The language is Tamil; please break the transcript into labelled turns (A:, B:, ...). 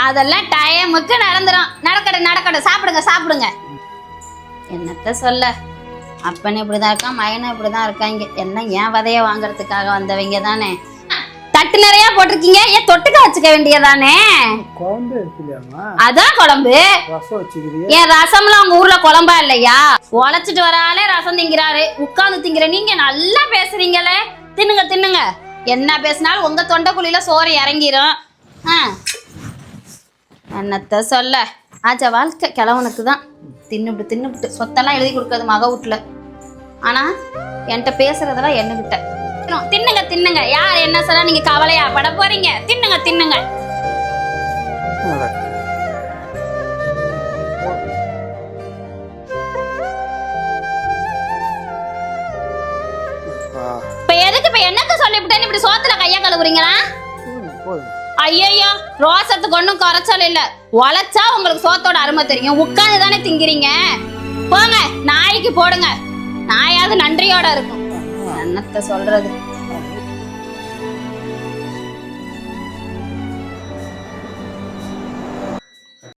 A: அதெல்லாம் டைமுக்கு நடந்துரும். நடக்கட்டும் சாப்பிடுங்க சாப்பிடுங்க. என்னத்த சொல்ல, அப்பனே இப்படிதான் இருக்கான், மகனும் இப்படிதான் இருக்காங்க. எல்லாம் ஏன் விதைய வாங்குறதுக்காக வந்தவங்க தானே. தட்டு நிறைய போட்டிருக்கீங்க, ஏன் தொட்டுக்க வச்சுக்க வேண்டியதானே.
B: குழம்பு இருக்குல்லையாமா?
A: அதான் குழம்பு.
B: ரசம் வச்சுக்கிறீங்க?
A: ஏன் ரசம்லாம் உங்க ஊர்ல குழம்பா இல்லையா? உழைச்சிட்டு வராலே ரசம் திங்கிறாரு, உட்கார்ந்து திங்கிற நீங்க நல்லா பேசுறீங்களே. தின்னுங்க. என்ன பேசினாலும் உங்க தொண்டைக்குழியில சோறு இறங்கிரும். என்னத்த சொல்ல, ஆச்சா வாழ்க்கை கிழவனுக்கு தான். தின்னுபிட்டு சொத்தெல்லாம் எழுதி கொடுக்காது மக வீட்டுல. ஆனா என்கிட்ட பேசுறதெல்லாம் என்னகிட்ட. தின்னுங்க. யார் என்ன சொன்னா நீங்க கவலையா பட போறீங்க? தின்னுங்க. இப்ப எதுக்கு இப்ப என்னக்கு சொல்லிவிட்டேன்னு இப்படி சோத்துல கையா கழுவுறீங்களா? ஐயோ, ரோசத்துக்கு ஒன்னும் குறைச்சல் இல்ல. உழைச்சா உங்களுக்கு சோத்தோட அருமை தெரியும். உட்கார்ந்து தானே திங்கிறீங்க. போங்க, நாய்க்கு போடுங்க. நாயாவது நன்றியோட இருக்கும். என்னத்த சொல்றது.